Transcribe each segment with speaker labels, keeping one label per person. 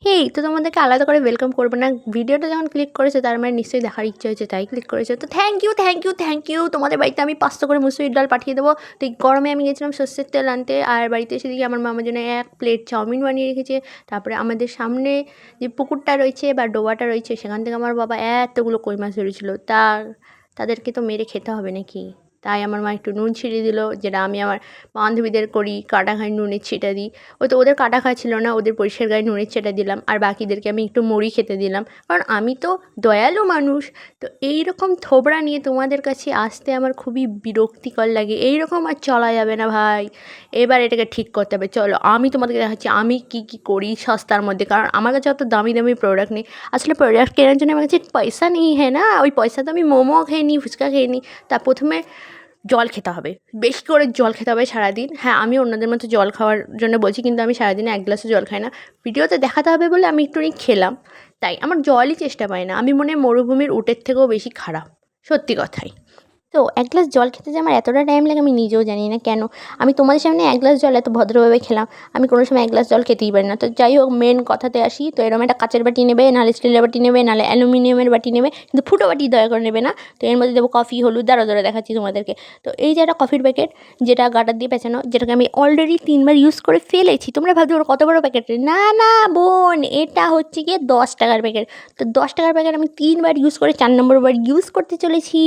Speaker 1: হেই! তো তোমাদেরকে আলাদা করে ওয়েলকাম করব না। ভিডিওটা যখন ক্লিক করেছো তার মানে নিশ্চয়ই দেখার ইচ্ছা হয়েছে তাই ক্লিক করেছো। তো thank you, thank you, thank you. তোমাদের বাড়িতে আমি ৫০০ করে মুসুরির ডাল পাঠিয়ে দেবো। তো এই গরমে আমি গেছিলাম সর্ষের তেল আনতে, আর বাড়িতে এসে দেখি আমার মা আমার জন্য ১ প্লেট চাউমিন বানিয়ে রেখেছে। তারপরে আমাদের সামনে যে পুকুরটা রয়েছে বা ডোবাটা রয়েছে সেখান থেকে আমার বাবা এতগুলো কই মাছ ধরেছিল। তাদেরকে তো মেরে খেতে হবে নাকি? তাই আমার মা একটু নুন ছিটিয়ে দিল, যেটা আমি আমার বান্ধবীদের করি, কাটা ঘায়ে নুনের ছিটা দিই। তো ওদের কাটা খাওয়া ছিল না, ওদের পরিষ্কার গায়ে নুনের ছিটা দিলাম, আর বাকিদেরকে আমি একটু মুড়ি খেতে দিলাম, কারণ আমি তো দয়ালু মানুষ। তো এই রকম থোবড়া নিয়ে তোমাদের কাছে আসতে আমার খুবই বিরক্তিকর লাগে। এই রকম আর চলা যাবে না ভাই। এবার এটাকে ঠিক করতে হবে। চলো আমি তোমাদেরকে দেখাচ্ছি আমি কী কী করি সস্তার মধ্যে, কারণ আমার কাছে অত দামি দামি প্রোডাক্ট নেই। আসলে প্রোডাক্ট কেনার জন্য আমার কাছে পয়সা নেই, হ্যাঁ না? ওই পয়সা তো আমি মোমো খেয়ে নিই, ফুচকা খেয়ে নিই। তা প্রথমে জল খেতে হবে, বেশি করে জল খেতে হবে সারাদিন। হ্যাঁ, আমি অন্যদের মতো জল খাওয়ার জন্য বলছি, কিন্তু আমি সারাদিনে ১ গ্লাসও জল খাই না। ভিডিওতে দেখাতে হবে বলে আমি একটুখানি খেলাম, তাই আমার জলই চেষ্টা পাই না। আমি মনে হয় মরুভূমির উটের থেকেও বেশি খারাপ, সত্যি কথাই। তো ১ গ্লাস জল খেতে যে আমার এতটা টাইম লাগে আমি নিজেও জানি না কেন। আমি তোমাদের সামনে ১ গ্লাস জল এত ভদ্রভাবে খেলাম, আমি কোনো সময় ১ গ্লাস জল খেতেই পারি না। তো যাই হোক, মেন কথাতে আসি। তো এরকম একটা কাঁচের বাটি নেবে, নাহলে স্টিলের বাটি নেবে, নাহলে অ্যালুমিনিয়ামের বাটি নেবে, কিন্তু ফুটো বাটি দয়া করে নেবে না। তো এর মধ্যে দেবো কফি, হলুদ, দাঁড়াও দাঁড়াও দেখাচ্ছি তোমাদেরকে। তো এই যে একটা কফির প্যাকেট, যেটা গার্ডার দিয়ে পেঁচানো, যেটাকে আমি অলরেডি ৩ বার ইউজ করে ফেলেছি। তোমরা ভাবছো ওর কত বড় প্যাকেট? না না বোন, এটা হচ্ছে গিয়ে ১০ টাকার প্যাকেট। তো ১০ টাকার প্যাকেট আমি ৩ বার ইউজ করে ৪ নম্বর বার ইউজ করতে চলেছি।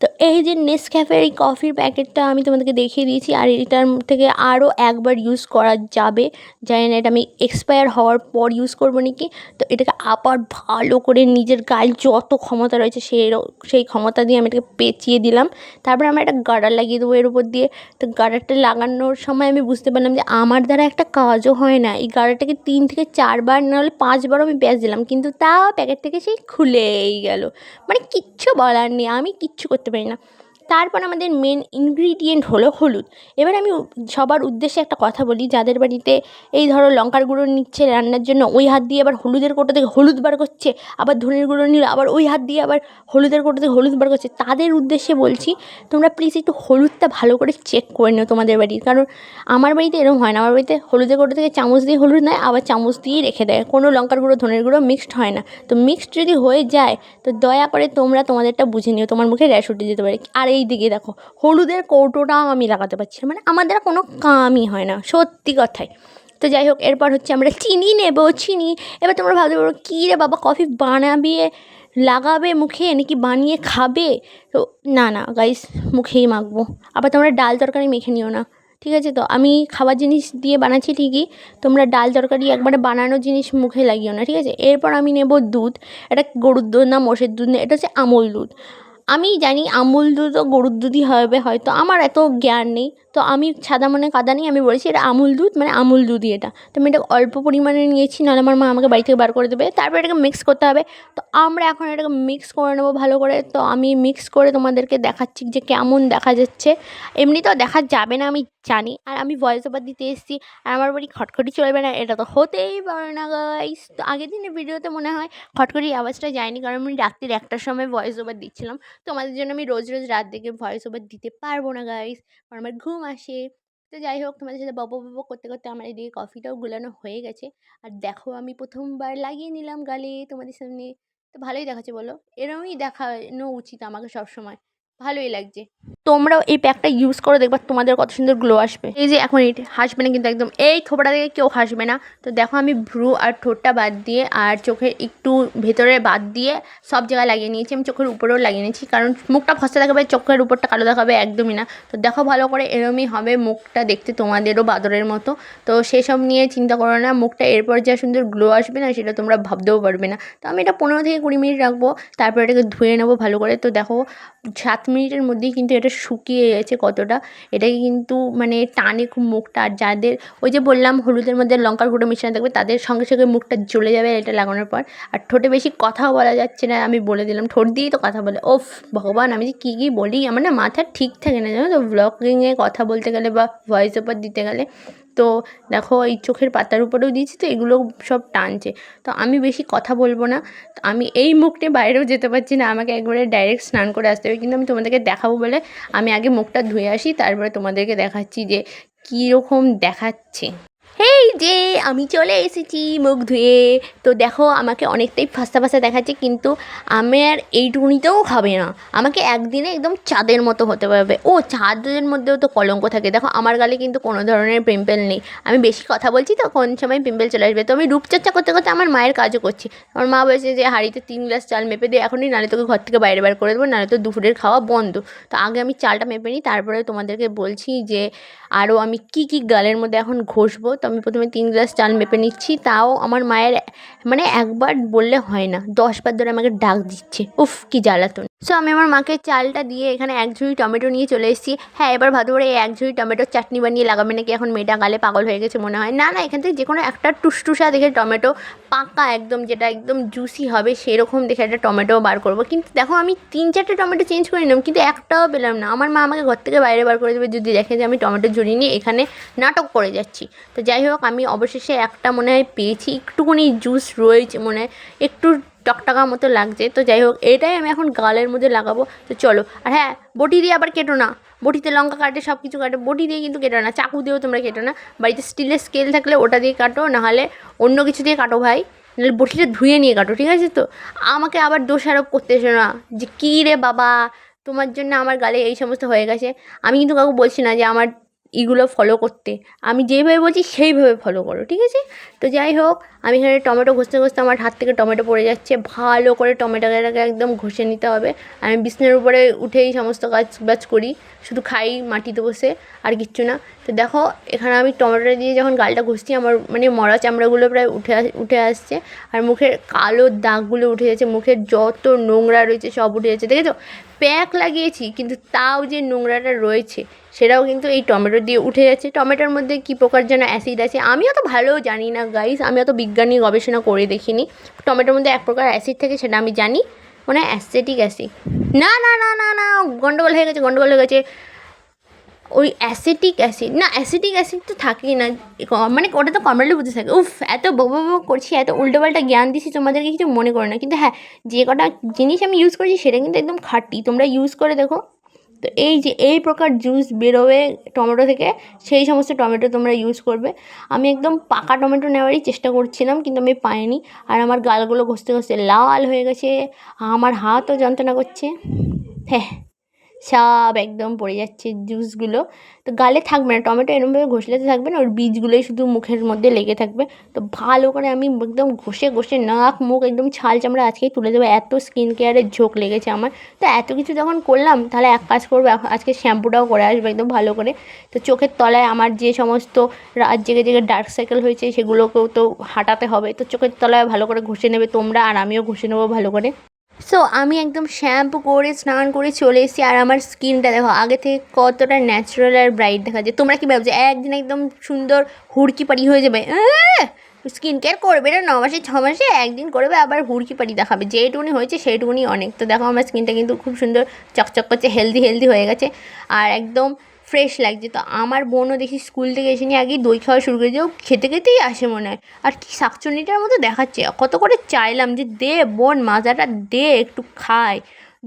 Speaker 1: তো এই যে নেসক্যাফের এই কফির প্যাকেটটা আমি তোমাদেরকে দেখিয়ে দিয়েছি, আর এটার থেকে আরও একবার ইউজ করা যাবে। জানি না এটা আমি এক্সপায়ার হওয়ার পর ইউজ করবো নাকি। তো এটাকে আবার ভালো করে নিজের গায়ে যত ক্ষমতা রয়েছে সেই ক্ষমতা দিয়ে আমি এটাকে পেঁচিয়ে দিলাম। তারপরে আমরা একটা গার্ডার লাগিয়ে দেবো এর উপর দিয়ে। তো গার্ডারটা লাগানোর সময় আমি বুঝতে পারলাম যে আমার দ্বারা একটা কাজও হয় না। এই গার্ডারটাকে ৩ থেকে ৪ বার নাহলে ৫ বারও আমি প্যাঁচ দিলাম, কিন্তু তাও প্যাকেট থেকে সেই খুলেই গেল। মানে কিচ্ছু বলার নেই, আমি কিচ্ছু করতে পারি না। তারপর আমাদের মেন ইনগ্রিডিয়েন্ট হলো হলুদ। এবার আমি সবার উদ্দেশ্যে একটা কথা বলি, যাদের বাড়িতে এই ধরো লঙ্কার গুঁড়ো নিচ্ছে রান্নার জন্য, ওই হাত দিয়ে আবার হলুদের কৌটো থেকে হলুদ বার করছে, আবার ধনের গুঁড়ো নিল আবার ওই হাত দিয়ে আবার হলুদের কৌটো থেকে হলুদ বার করছে, তাদের উদ্দেশ্যে বলছি তোমরা প্লিজ একটু হলুদটা ভালো করে চেক করে নিও তোমাদের বাড়ির। কারণ আমার বাড়িতে এরকম হয় না। আমার বাড়িতে হলুদের কৌটো থেকে চামচ দিয়ে হলুদ নেয়, আবার চামচ দিয়েই রেখে দেয়। কোনো লঙ্কার গুঁড়ো ধনের গুঁড়ো মিক্সড হয় না। তো মিক্সড যদি হয়ে যায় তো দয়া করে তোমরা তোমাদেরটা বুঝে নিও, তোমার মুখে র্যাশ উঠে যেতে পারে। আর এই দিকে দেখো, হলুদের কৌটোটাও আমি লাগাতে পারছি না, মানে আমার দ্বারা কোনো কামই হয় না, সত্যি কথাই। তো যাই হোক, এরপর হচ্ছে আমরা চিনি নেব, চিনি। এবার তোমরা ভাবতে পারো কী রে বাবা, কফি বানাবে লাগাবে মুখে নাকি বানিয়ে খাবে? তো না না গাইস, মুখেই মাখবো। আবার তোমরা ডাল তরকারি মেখে নিও না, ঠিক আছে? তো আমি খাবার জিনিস দিয়ে বানাচ্ছি ঠিকই, তোমরা ডাল তরকারি একবারে বানানো জিনিস মুখে লাগিও না, ঠিক আছে? এরপর আমি নেব দুধ। এটা গরুর দুধ না মোষের দুধ না, এটা হচ্ছে আমুল দুধ। আমি জানি আমুল দুধও গরুর দুধই হবে হয়তো, আমার এত জ্ঞান নেই। তো আমি সাদা মনে কাদা নেই, আমি বলেছি এটা আমুল দুধ, মানে আমুল দুধই এটা। তো আমি এটা অল্প পরিমাণে নিয়েছি, নাহলে আমার মা আমাকে বাড়ি থেকে বার করে দেবে। তারপর এটাকে মিক্স করতে হবে। তো আমরা এখন এটাকে মিক্স করে নেবো ভালো করে। তো আমি মিক্স করে তোমাদেরকে দেখাচ্ছি যে কেমন দেখা যাচ্ছে। এমনিতেও দেখা যাবে না আমি জানি, আর আমি ভয়েস ওভার দিতে এসেছি, আর আমার বাড়ি খটখটি চলবে না, এটা তো হতেই পারে না গাইস। তো আগের দিনের ভিডিওতে মনে হয় খটখটির আওয়াজটা যায়নি, কারণ আমি রাত্রি ১টার সময় ভয়েস ওভার দিচ্ছিলাম। তোমাদের জন্য আমি রোজ রোজ রাত দেখে ভয়েস ওভার দিতে পারবো না গাইস, কারণ আমার ঘুম আসে। তো যাই হোক, তোমাদের সাথে বকবক বকবক করতে করতে আমার এদিকে কফিটাও গুলানো হয়ে গেছে। আর দেখো, আমি প্রথমবার লাগিয়ে নিলাম গালে তোমাদের সামনে। তো ভালোই দেখাচ্ছে বলো? এরকমই দেখানো উচিত আমাকে সবসময়, ভালোই লাগছে। তোমরাও এই প্যাকটা ইউজ করে দেখবা তোমাদের কত সুন্দর গ্লো আসবে। এই যে এখন হাসবে না কিন্তু একদম, এই থোপড়া থেকে কেউ হাসবে না। তো দেখো, আমি ভ্রু আর ঠোঁটটা বাদ দিয়ে আর চোখের একটু ভেতরে বাদ দিয়ে সব জায়গায় লাগিয়ে নিয়েছি। আমি চোখের উপরেও লাগিয়ে নিয়েছি, কারণ মুখটা ফসা দেখাবে, চোখের উপরটা কালো দেখাবে একদমই না। তো দেখো ভালো করে, এরমই হবে মুখটা দেখতে, তোমাদেরও বাদরের মতো। তো সেসব নিয়ে চিন্তা করো না, মুখটা এরপর যা সুন্দর গ্লো আসবে না সেটা তোমরা ভাবতেও পারবে না। তো আমি এটা ১৫ থেকে ২০ মিনিট রাখবো, তারপর এটাকে ধুয়ে নেবো ভালো করে। তো দেখো ৭ মিনিটের মধ্যেই কিন্তু এটা শুকিয়ে গেছে কতটা। এটাকে কিন্তু মানে টানে খুব মুখটা, আর যাদের ওই যে বললাম হলুদের মধ্যে লঙ্কার গুঁড়ো মিশানো থাকবে তাদের সঙ্গে সঙ্গে মুখটা জ্বলে যাবে এটা লাগানোর পর। আর ঠোঁটে বেশি কথাও বলা যাচ্ছে না, আমি বলে দিলাম, ঠোঁট দিয়েই তো কথা বলে। ওফ ভগবান, আমি যে কী কী বলি, আমার না মাথা ঠিক থাকে না জানো তো, ব্লগিংয়ে কথা বলতে গেলে বা ভয়েস ওভার দিতে গেলে। তো দেখো, এই চোখের পাতার উপরেও দিয়েছি, তো এগুলো সব টানছে। তো আমি বেশি কথা বলবো না। তো আমি এই মুখ নিয়ে বাইরেও যেতে পারছি না, আমাকে একবারে ডাইরেক্ট স্নান করে আসতে হবে। কিন্তু আমি তোমাদেরকে দেখাবো বলে আমি আগে মুখটা ধুয়ে আসি, তারপরে তোমাদেরকে দেখাচ্ছি যে কীরকম দেখাচ্ছে। এই যে আমি চলে এসেছি মুখ ধুয়ে। তো দেখো আমাকে অনেকটাই ফাস্তা ফাস্তা দেখাচ্ছে, কিন্তু আমার এইটুকুনিতেও খাবে না। আমাকে একদিনে একদম চাঁদের মতো হতে পারবে। ও চাঁদের মধ্যেও তো কলঙ্ক থাকে। দেখো আমার গালে কিন্তু কোনো ধরনের পিম্পল নেই। আমি বেশি কথা বলছি তো কোন সময় পিম্পল চলে আসবে। তো আমি রূপচর্চা করতে করতে আমার মায়ের কাজও করছি। আমার মা বলেছে যে হাঁড়িতে 3 গ্লাস চাল মেপে দিয়ে এখনই, নাহলে তোকে ঘর থেকে বাইরে বার করে দেবো, নাহলে তো দুপুরের খাওয়া বন্ধ। তো আগে আমি চালটা মেপে নিই, তারপরে তোমাদেরকে বলছি যে আরও আমি কী কী গালের মধ্যে এখন ঘষবো। তো আমি প্রথমে 3 গ্লাস চাল মেপে নিচ্ছি। তাও আমার মায়ের মানে একবার বললে হয় না, 10 বার ধরে আমাকে ডাক দিচ্ছে। উফ কি জ্বালাতন। সো আমি আমার মাকে চালটা দিয়ে এখানে 1 ঝুড়ি টমেটো নিয়ে চলে এসেছি। হ্যাঁ, এবার ভালো করে এই 1 ঝুড়ি টমেটোর চাটনি বানিয়ে লাগাবে নাকি এখন মেয়েটা, গালে পাগল হয়ে গেছে মনে হয়। না না, এখান থেকে যে কোনো একটা টুসটুসা দেখে টমেটো, পাকা একদম, যেটা একদম জুসি হবে সেরকম দেখে একটা টমেটো বার করবো। কিন্তু দেখো আমি 3-4টে টমেটো চেঞ্জ করে নিলাম, কিন্তু একটাও পেলাম না। আমার মা আমাকে ঘর থেকে বাইরে বার করে দেবে যদি দেখে যে আমি টমেটো ঝুড়ি নিয়ে এখানে নাটক করে যাচ্ছি। তো যাই হোক, আমি অবশেষে একটা মনে হয় পেয়েছি, একটুখানি জুস রয়েছে মনে হয়, একটু টকটকা মতো লাগছে। তো যাই হোক, এটাই আমি এখন গালের মধ্যে লাগাবো। তো চলো। আর হ্যাঁ, বটি দিয়ে আবার কেটো না। বটিতে লঙ্কা কাটে, সব কিছু কাটে, বটি দিয়ে কিন্তু কেটো না। চাকু দিয়েও তোমরা কেটো না। বাড়িতে স্টিলের স্কেল থাকলে ওটা দিয়ে কাটো, নাহলে অন্য কিছু দিয়ে কাটো ভাই। নাহলে বটিটা ধুয়ে নিয়ে কাটো, ঠিক আছে? তো আমাকে আবার দোষারোপ করতে এসো না যে কী রে বাবা, তোমার জন্য আমার গালে এই সমস্ত হয়ে গেছে। আমি কিন্তু কাউকে বলছি না যে আমার এগুলো ফলো করতে। আমি যেইভাবে বলছি সেইভাবে ফলো করো, ঠিক আছে? তো যাই হোক, আমি এখানে টমেটো ঘষতে ঘষতে আমার হাত থেকে টমেটো পড়ে যাচ্ছে। ভালো করে টমেটোটাকে একদম ঘষে নিতে হবে। আমি বিছানার উপরে উঠেই সমস্ত কাজ বাজ করি, শুধু খাই মাটিতে বসে, আর কিচ্ছু না। তো দেখো এখানে আমি টমেটোটা দিয়ে যখন গালটা ঘষছি, আমার মানে মরা চামড়াগুলো প্রায় উঠে আসছে, আর মুখের কালো দাগগুলো উঠে যাচ্ছে, মুখের যত নোংরা রয়েছে সব উঠে যাচ্ছে। দেখেছো, প্যাক লাগিয়েছি কিন্তু তাও যে নোংরাটা রয়েছে সেটাও কিন্তু এই টমেটো দিয়ে উঠে যাচ্ছে। টমেটোর মধ্যে কী প্রকার যেন অ্যাসিড আছে, আমি অত ভালো জানি না গাইস, আমি অত বিজ্ঞানী গবেষণা করে দেখিনি। টমেটোর মধ্যে এক প্রকার অ্যাসিড থাকে, সেটা আমি জানি, মানে অ্যাসিটিক অ্যাসিড। না না না না না, গন্ডগোল হয়ে গেছে, গন্ডগোল হয়ে গেছে। ওই অ্যাসিটিক অ্যাসিড না, অ্যাসিটিক অ্যাসিড তো থাকেই না, মানে ওটা তো কমলালেবু বুঝে থাকে। উফ, এত বকবক বকবক করছি, এত উল্টোপাল্টা জ্ঞান দিচ্ছি, তোমাদেরকে কিছু মনে করো না। কিন্তু হ্যাঁ, যে কটা জিনিস আমি ইউজ করেছি সেটা কিন্তু একদম খাঁটি, তোমরা ইউজ করে দেখো। তো এই যে এই প্রকার জুস বেরোবে টমেটো থেকে, সেই সমস্ত টমেটো তোমরা ইউজ করবে। আমি একদম পাকা টমেটো নেওয়ারই চেষ্টা করছিলাম, কিন্তু আমি পাইনি। আর আমার গালগুলো ঘষতে ঘষতে লাল হয়ে গেছে, আমার হাতও যন্ত্রণা করছে। হ্যাঁ, সব একদম পড়ে যাচ্ছে জুসগুলো। তো গালে থাকবে না, টমেটো এরমভাবে ঘষলে তো থাকবে না, ওর বীজগুলোই শুধু মুখের মধ্যে লেগে থাকবে। তো ভালো করে আমি একদম ঘষে ঘষে নাক মুখ একদম ছাল চামড়া আজকেই তুলে দেবো, এত স্কিন কেয়ারের ঝোঁক লেগেছে আমার। তো এত কিছু যখন করলাম, তাহলে এক কাজ করবো, আজকে শ্যাম্পুটাও করে আসবো একদম ভালো করে। তো চোখের তলায় আমার যে সমস্ত রাত জেগে জেগে ডার্ক সার্কেল হয়েছে সেগুলোকেও তো হাঁটাতে হবে। তো চোখের তলায় ভালো করে ঘষে নেবে তোমরা, আর আমিও ঘষে নেবো ভালো করে। সো আমি একদম শ্যাম্পু করে স্নান করে চলে এসেছি, আর আমার স্কিনটা দেখো আগে থেকে কতটা ন্যাচারাল আর ব্রাইট দেখা যায়। তোমরা কী ভাবছো একদিন একদম সুন্দর হুড়কি পাড়ি হয়ে যাবে? স্কিন কেয়ার করবে না 9 মাসে 6 মাসে একদিন করবে, আবার হুড়কি পাড়ি দেখাবে। যেটুকুনি হয়েছে সেইটুকুনি অনেক। তো দেখো আমার স্কিনটা কিন্তু খুব সুন্দর চকচক করছে, হেলদি হেলদি হয়ে গেছে, আর একদম ফ্রেশ লাগছে। তো আমার বোনও দেখি স্কুল থেকে এসে নিয়ে আগেই দই খাওয়া শুরু করেছে, ও খেতে খেতেই আসে মনে হয়। আর কি শাকচুন্নিটার মতো দেখাচ্ছে, কত করে চাইলাম যে দে বোন মাজাটা দে একটু খাই,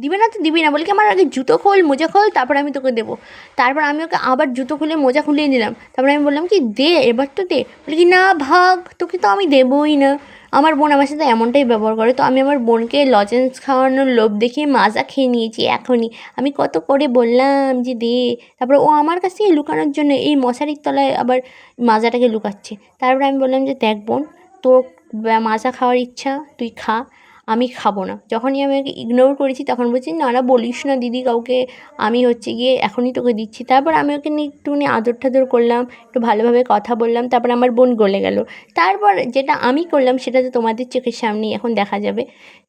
Speaker 1: দিবে না তো দিবি না, বলি কি আমার আগে জুতো খোল মোজা খোল তারপর আমি তোকে দেবো। তারপর আমি ওকে আবার জুতো খুলে মোজা খুলিয়ে নিলাম, তারপরে আমি বললাম কি দে এবার তো দে, বলি কি না ভাগ, তোকে তো আমি দেবোই না। আমার বোন আমার সাথে এমনটাই ব্যবহার করে। তো আমি আমার বোনকে লজেন্স খাওয়ানোর লোভ দেখিয়ে মাজা খেয়ে নিয়েছি এখনই। আমি কত করে বললাম যে দে, তারপর ও আমার কাছ থেকে লুকানোর জন্য এই মশারির তলায় আবার মাজাটাকে লুকাচ্ছে। তারপরে আমি বললাম যে দেখ বোন, তোর মাজা খাওয়ার ইচ্ছা তুই খা, আমি খাবো না। যখনই আমি ওকে ইগনোর করেছি তখন বলছি না না বলিস না দিদি কাউকে, আমি হচ্ছে গিয়ে এখনই তোকে দিচ্ছি। তারপর আমি ওকে নিয়ে একটুখানি আদর টাদর করলাম, একটু ভালোভাবে কথা বললাম, তারপর আমার বোন গলে গেল। তারপর যেটা আমি করলাম সেটা তো তোমাদের চোখের সামনেই এখন দেখা যাবে।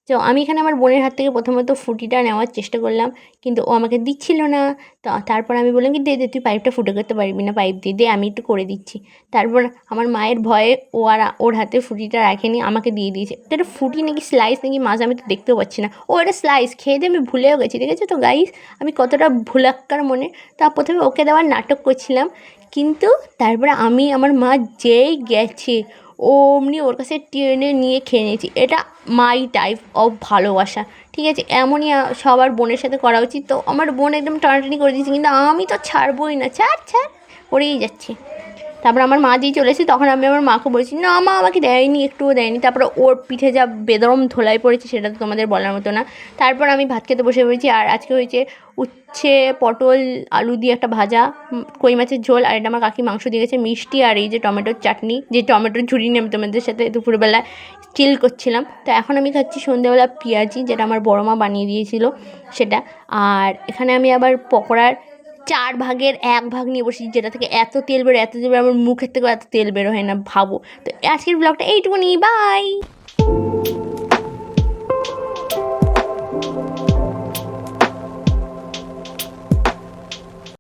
Speaker 1: তো আমি এখানে আমার বোনের হাত থেকে প্রথমত ফুটিটা নেওয়ার চেষ্টা করলাম, কিন্তু ও আমাকে দিচ্ছিল না। তো তারপর আমি বললাম কি দে দে, তুই পাইপটা ফুটো করতে পারবি না, পাইপ দিয়ে দে আমি একটু করে দিচ্ছি। তারপর আমার মায়ের ভয়ে ও আর ওর হাতে ফুটিটা রাখেনি, আমাকে দিয়ে দিয়েছে। এটা ফুটি নাকি স্লাইস নাকি মাছ আমি তো দেখতেও পাচ্ছি না। ও এটা স্লাইস, খেয়ে দিয়ে আমি ভুলেও গেছি, ঠিক আছে? তো গাইস আমি কতটা ভুলাক্কার মনে। তা প্রথমে ওকে দেওয়ার নাটক করছিলাম, কিন্তু তারপরে আমি আমার মা যেই গেছে অমনি ওর কাছে টেনে নিয়ে খেয়ে নিয়েছি। এটা মাই টাইপ অফ ভালোবাসা, ঠিক আছে? এমনই সবার বোনের সাথে করা উচিত। তো আমার বোন একদম টানাটানি করে দিয়েছে, কিন্তু আমি তো ছাড়বই না, ছাড় ছাড় করেই যাচ্ছি। তারপর আমার মা দিয়ে চলে এসে তখন আমি আমার মাকে বলছি, না মা আমাকে দেয়নি, একটুও দেয়নি। তারপরে ওর পিঠে যা বেদরম ধোলাই পড়েছে সেটা তো তোমাদের বলার মতো না। তারপর আমি ভাত খেতে বসে পড়েছি। আর আজকে হয়েছে উচ্ছে পটল আলু দিয়ে একটা ভাজা, কই মাছের ঝোল, আর এটা আমার কাকি মাংস দিয়ে গেছে, মিষ্টি, আর এই যে টমেটোর চাটনি, যে টমেটোর ঝুড়ি নিয়ে আমি তোমাদের সাথে দুপুরবেলা চিল করছিলাম। তো এখন আমি খাচ্ছি সন্ধ্যেবেলা পেঁয়াজি, যেটা আমার বড় মা বানিয়ে দিয়েছিল সেটা। আর এখানে আমি আবার পকোড়ার 4 ভাগের 1 ভাগ নিয়ে বসেছি, যেটা থেকে এত তেল বেরোয়, এত তেল বেরোয়, আমার মুখের থেকেও এত তেল বের হয় না, ভাবো। তো আজকের ব্লগটা এইটুকুনি, বাই।